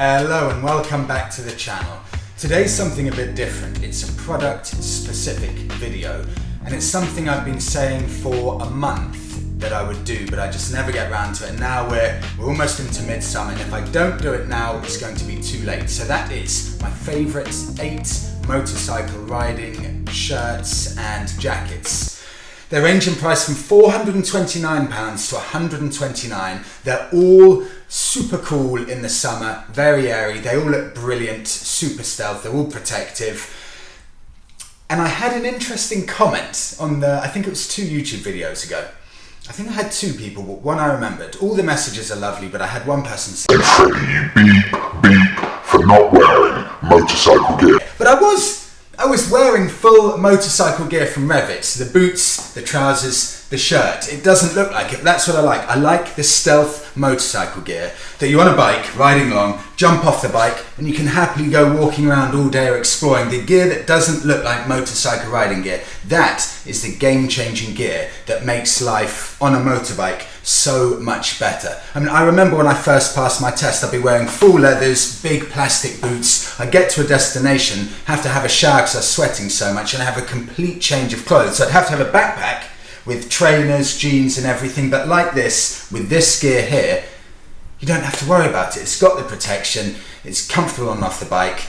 Hello and welcome back to the channel. Today's something a bit different. It's a product specific video and it's something I've been saying for a month that I would do, but I just never get around to it. And now we're almost into midsummer, and if I don't do it now, it's going to be too late. So that is my favourite 8 motorcycle riding shirts and jackets. They range in price from £429 to £129. They're all super cool in the summer, very airy. They all look brilliant, super stealth. They're all protective. And I had an interesting comment on I think it was 2 YouTube videos ago. I think I had 2 people, but one I remembered. All the messages are lovely, but I had one person say, Freddie, you beep for not wearing motorcycle gear. But I was wearing full motorcycle gear from REV'IT. The boots, the trousers, the shirt. It doesn't look like it, but that's what I like. I like the stealth motorcycle gear that you're on a bike, riding along, jump off the bike, and you can happily go walking around all day or exploring. The gear that doesn't look like motorcycle riding gear. That is the game-changing gear that makes life on a motorbike so much better. I mean, I remember when I first passed my test, I'd be wearing full leathers, big plastic boots. I get to a destination, have to have a shower because I was sweating so much, and I have a complete change of clothes. So I'd have to have a backpack with trainers, jeans and everything, but like this, with this gear here, you don't have to worry about it. It's got the protection, it's comfortable on and off the bike,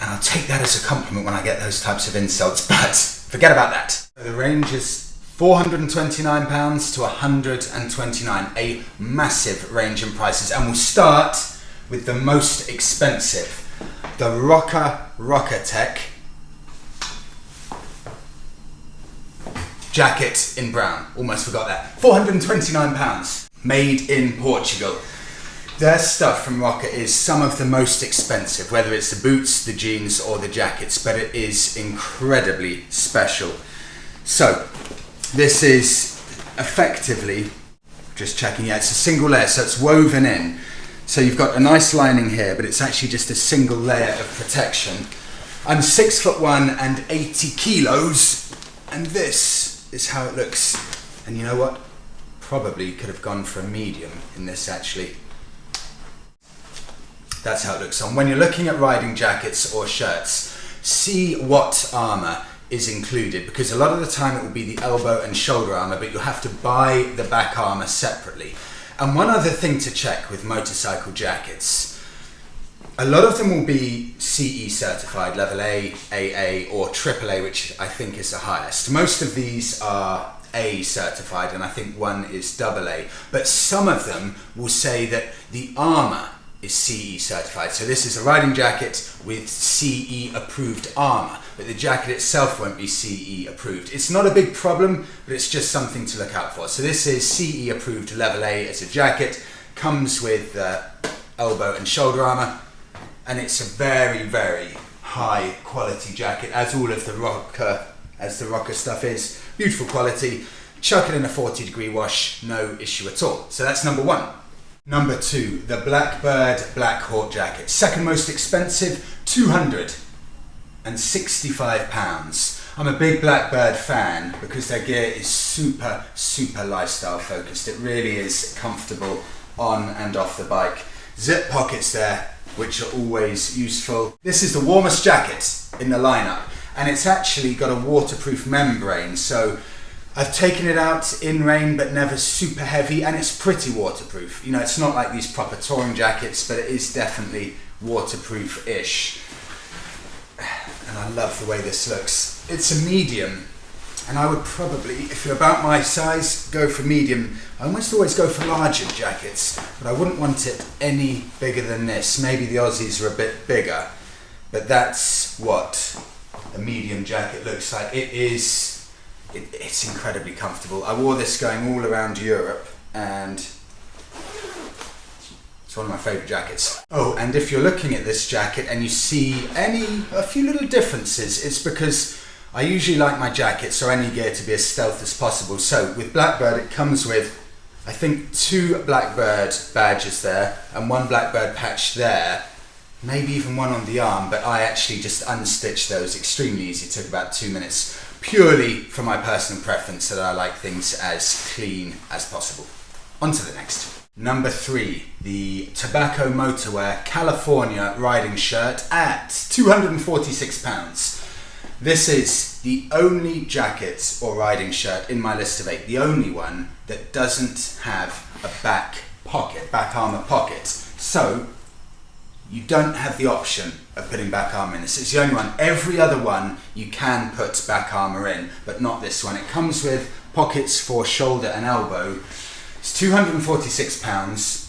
and I'll take that as a compliment when I get those types of insults, but forget about that. The range is £429 to £129, a massive range in prices, and we'll start with the most expensive, the Rokkertech jacket in brown. Almost forgot that. £429, made in Portugal. Their stuff from Rokker is some of the most expensive, whether it's the boots, the jeans or the jackets, but it is incredibly special. So this is effectively, just checking, yeah, it's a single layer, so it's woven in. So you've got a nice lining here, but it's actually just a single layer of protection. I'm 6'1" and 80 kilos, and this is how it looks. And you know what? Probably could have gone for a medium in this actually. That's how it looks on. When you're looking at riding jackets or shirts, see what armour is included, because a lot of the time it will be the elbow and shoulder armour, but you'll have to buy the back armour separately. And one other thing to check with motorcycle jackets, a lot of them will be CE certified, level A, AA or AAA, which I think is the highest. Most of these are A certified, and I think one is AA, but some of them will say that the armour is CE certified. So this is a riding jacket with CE approved armour, but the jacket itself won't be CE approved. It's not a big problem, but it's just something to look out for. So this is CE approved level A as a jacket, comes with elbow and shoulder armour, and it's a very, very high quality jacket, as all of the Rokker stuff is. Beautiful quality. Chuck it in a 40-degree wash, no issue at all. So that's number 1. Number 2, the Blackbird Blackhawk jacket. Second most expensive, £265. I'm a big Blackbird fan because their gear is super, super lifestyle focused. It really is comfortable on and off the bike. Zip pockets there, which are always useful. This is the warmest jacket in the lineup, and it's actually got a waterproof membrane, so I've taken it out in rain but never super heavy, and it's pretty waterproof. You know, it's not like these proper touring jackets, but it is definitely waterproof-ish. And I love the way this looks. It's a medium, and I would probably, if you're about my size, go for medium. I almost always go for larger jackets, but I wouldn't want it any bigger tan this. Maybe the Aussies are a bit bigger, but that's what a medium jacket looks like. It's incredibly comfortable. I wore this going all around Europe, and it's one of my favourite jackets. Oh, and if you're looking at this jacket and you see a few little differences, it's because I usually like my jackets or any gear to be as stealth as possible. So with Blackbird, it comes with, I think, 2 Blackbird badges there and 1 Blackbird patch there, maybe even 1 on the arm, but I actually just unstitched those. Extremely easy, it took about 2 minutes, purely for my personal preference that I like things as clean as possible. On to the next. Number 3, the Tobacco Motorwear California riding shirt at £246. This is the only jacket or riding shirt in my list of 8, the only one that doesn't have a back armour pocket. So you don't have the option of putting back armour in this. It's the only one. Every other one you can put back armour in, but not this one. It comes with pockets for shoulder and elbow. It's £246.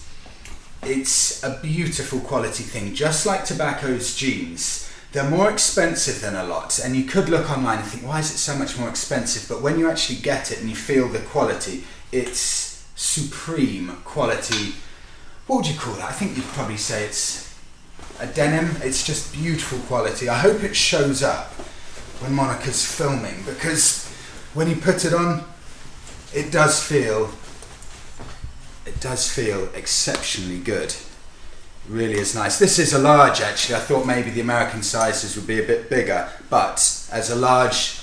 It's a beautiful quality thing, just like Tobacco's jeans. They're more expensive than a lot, and you could look online and think, why is it so much more expensive? But when you actually get it and you feel the quality, it's supreme quality. What would you call that? I think you'd probably say it's a denim. It's just beautiful quality. I hope it shows up when Monica's filming, because when you put it on, it does feel exceptionally good. It really is nice. This is a large actually. I thought maybe the American sizes would be a bit bigger, but as a large,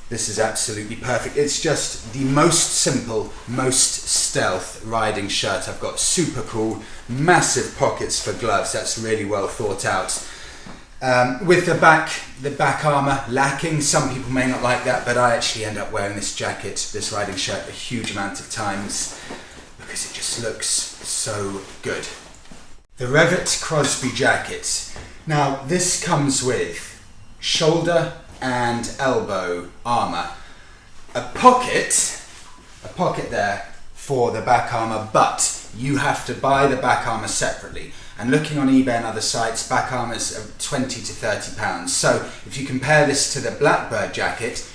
this is absolutely perfect. It's just the most simple, most stealth riding shirt I've got. Super cool, massive pockets for gloves. That's really well thought out. With the back armour lacking, some people may not like that, but I actually end up wearing this jacket, this riding shirt, a huge amount of times because it just looks so good. The REV'IT Crosby jacket. Now this comes with shoulder and elbow armour, a pocket there for the back armour, but you have to buy the back armour separately. And looking on eBay and other sites, back armours are £20 to £30. So if you compare this to the Blackbird jacket,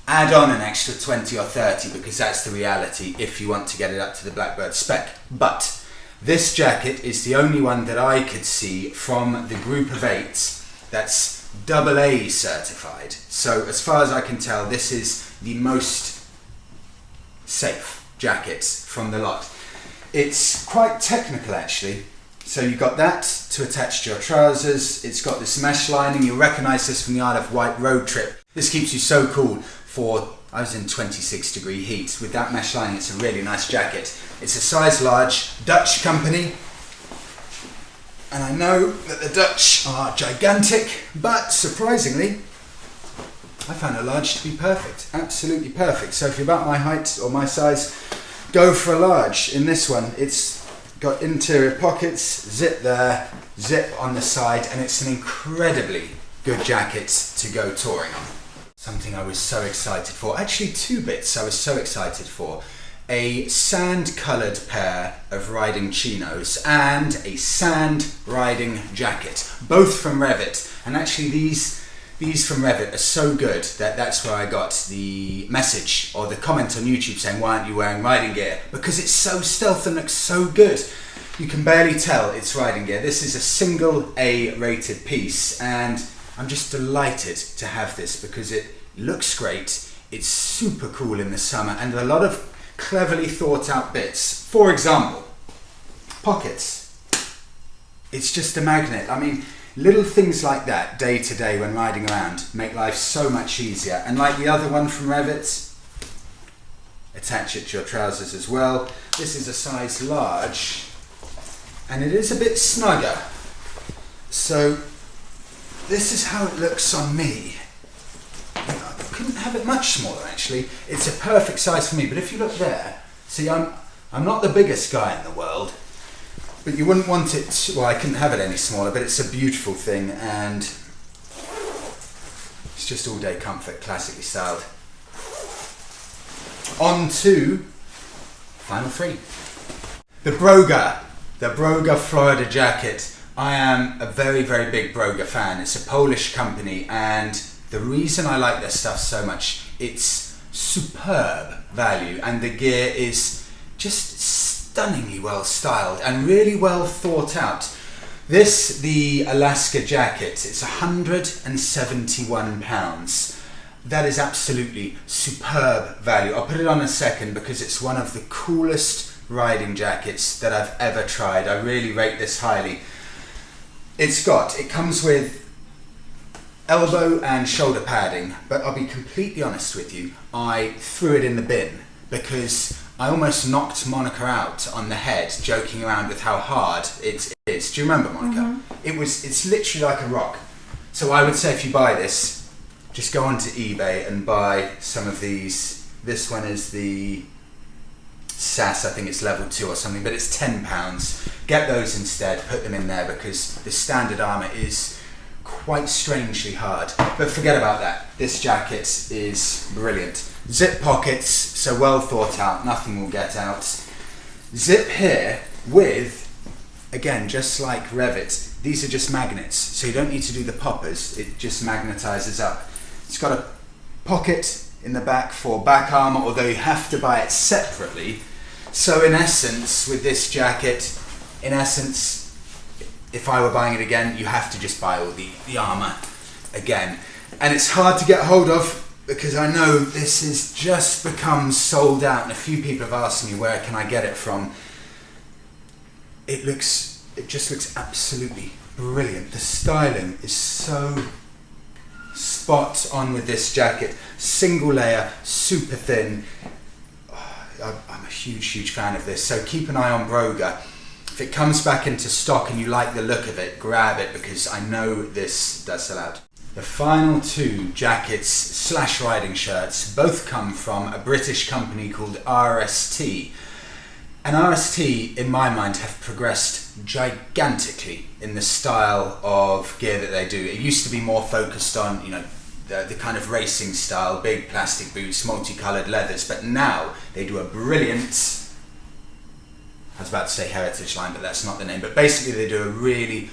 add on an extra 20 or 30 because that's the reality if you want to get it up to the Blackbird spec. But this jacket is the only one that I could see from the group of 8 that's AA certified. So as far as I can tell, this is the most safe jacket from the lot. It's quite technical actually. So you've got that to attach to your trousers. It's got this mesh lining. You'll recognise this from the Isle of Wight road trip. This keeps you so cool for, I was in 26-degree heat. With that mesh lining, it's a really nice jacket. It's a size large, Dutch company. And I know that the Dutch are gigantic, but surprisingly, I found a large to be perfect. Absolutely perfect. So if you're about my height or my size, go for a large. In this one, it's got interior pockets, zip there, zip on the side, and it's an incredibly good jacket to go touring on. Something I was so excited for, actually 2 bits I was so excited for. A sand coloured pair of riding chinos and a sand riding jacket, both from REV'IT. And actually these from REV'IT are so good that that's where I got the message or the comment on YouTube saying, why aren't you wearing riding gear? Because it's so stealth and looks so good. You can barely tell it's riding gear. This is a single A rated piece and I'm just delighted to have this because it looks great. It's super cool in the summer and a lot of cleverly thought out bits. For example, pockets. It's just a magnet. I mean, little things like that day to day when riding around make life so much easier. And like the other one from REV'IT, attach it to your trousers as well. This is a size large and it is a bit snugger. So this is how it looks on me. I couldn't have it much smaller actually. It's a perfect size for me, but if you look there, see I'm not the biggest guy in the world, but you wouldn't want it to, well I couldn't have it any smaller, but it's a beautiful thing and it's just all day comfort, classically styled. On to final 3. The Broga Florida jacket. I am a very, very big Broga fan. It's a Polish company and the reason I like their stuff so much, it's superb value and the gear is just stunningly well styled and really well thought out. This, the Alaska jacket, it's £171. That is absolutely superb value. I'll put it on in a second because it's one of the coolest riding jackets that I've ever tried. I really rate this highly. It comes with elbow and shoulder padding, but I'll be completely honest with you, I threw it in the bin because I almost knocked Monica out on the head, joking around with how hard it is. Do you remember, Monica? It's literally like a rock. So I would say if you buy this, just go onto eBay and buy some of these. This one is the SAS, I think it's level 2 or something, but it's £10. Get those instead, put them in there, because the standard armour is quite strangely hard. But forget about that. This jacket is brilliant. Zip pockets, so well thought out, nothing will get out. Zip here with, again, just like REV'IT, these are just magnets, so you don't need to do the poppers, it just magnetizes up. It's got a pocket in the back for back armour, although you have to buy it separately. So in essence, with this jacket, if I were buying it again, you have to just buy all the armour again. And it's hard to get hold of, because I know this has just become sold out, and a few people have asked me where can I get it from. It just looks absolutely brilliant. The styling is so spot on with this jacket. Single layer, super thin. I'm a huge fan of this, so keep an eye on Broga. If it comes back into stock and you like the look of it, grab it, because I know this does sell out. The final two jackets / riding shirts both come from a British company called RST. And RST, in my mind, have progressed gigantically in the style of gear that they do. It used to be more focused on, the kind of racing style, big plastic boots, multicolored leathers, but now they do a brilliant, I was about to say heritage line, but that's not the name, but basically they do a really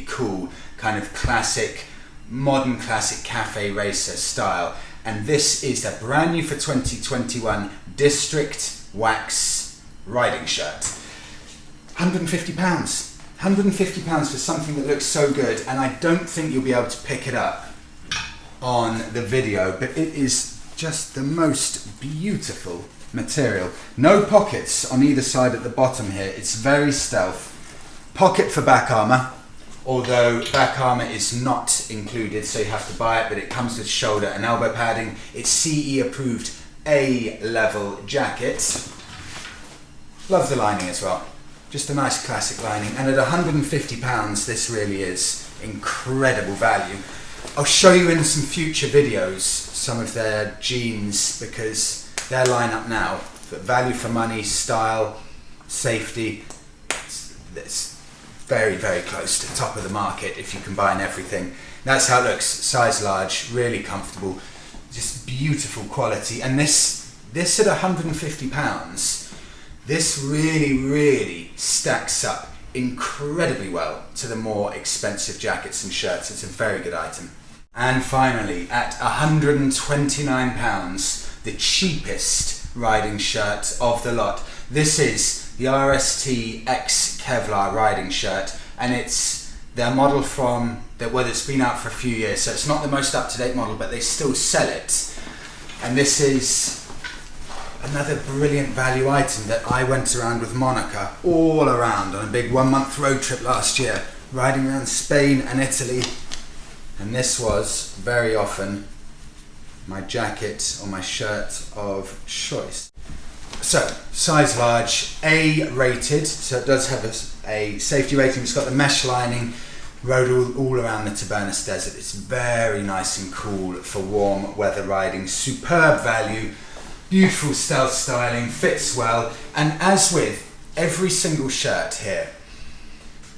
cool kind of classic, modern classic cafe racer style. And this is the brand new for 2021 District Wax riding shirt. £150. £150 for something that looks so good, and I don't think you'll be able to pick it up on the video, but it is just the most beautiful material. No pockets on either side at the bottom here. It's very stealth. Pocket for back armour, although back armour is not included, so you have to buy it, but it comes with shoulder and elbow padding. It's CE approved A-level jacket. Love the lining as well. Just a nice classic lining, and at £150 this really is incredible value. I'll show you in some future videos some of their jeans, because their lineup now, but value for money, style, safety, it's very close to the top of the market if you combine everything. That's how it looks. Size large, really comfortable, just beautiful quality. And this at £150, this really stacks up incredibly well to the more expensive jackets and shirts. It's a very good item. And finally, at £129, the cheapest riding shirt of the lot. This is the RSXkevlar riding shirt, and it's their model from it's been out for a few years, so it's not the most up-to-date model, but they still sell it. And this is another brilliant value item that I went around with Monica all around on a big 1-month road trip last year, riding around Spain and Italy. And this was very often my jacket or my shirt of choice. So, size large, A rated, so it does have a safety rating. It's got the mesh lining, rode all around the Tabernas Desert. It's very nice and cool for warm weather riding. Superb value, beautiful stealth styling, fits well. And as with every single shirt here,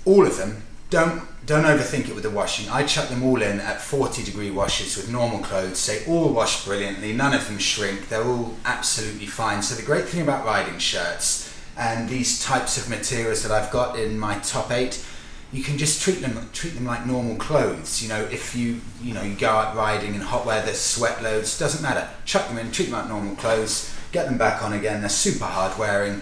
all of them, don't overthink it with the washing. I chuck them all in at 40-degree washes with normal clothes. They all wash brilliantly, none of them shrink, they're all absolutely fine. So the great thing about riding shirts and these types of materials that I've got in my top 8, you can just treat them like normal clothes. If you go out riding in hot weather, sweat loads, doesn't matter. Chuck them in, treat them like normal clothes, get them back on again. They're super hard wearing.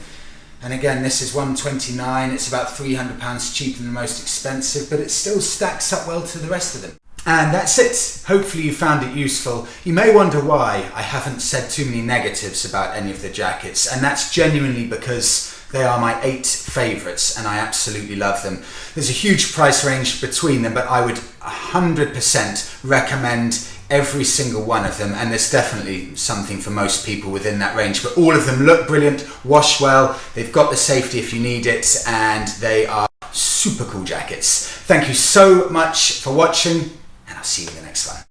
And again, this is £129. It's about £300 cheaper than the most expensive, but it still stacks up well to the rest of them. And that's it. Hopefully you found it useful. You may wonder why I haven't said too many negatives about any of the jackets, and that's genuinely because they are my 8 favourites and I absolutely love them. There's a huge price range between them, but I would 100% recommend every single one of them, and there's definitely something for most people within that range, but all of them look brilliant, wash well, they've got the safety if you need it, and they are super cool jackets. Thank you so much for watching, and I'll see you in the next one.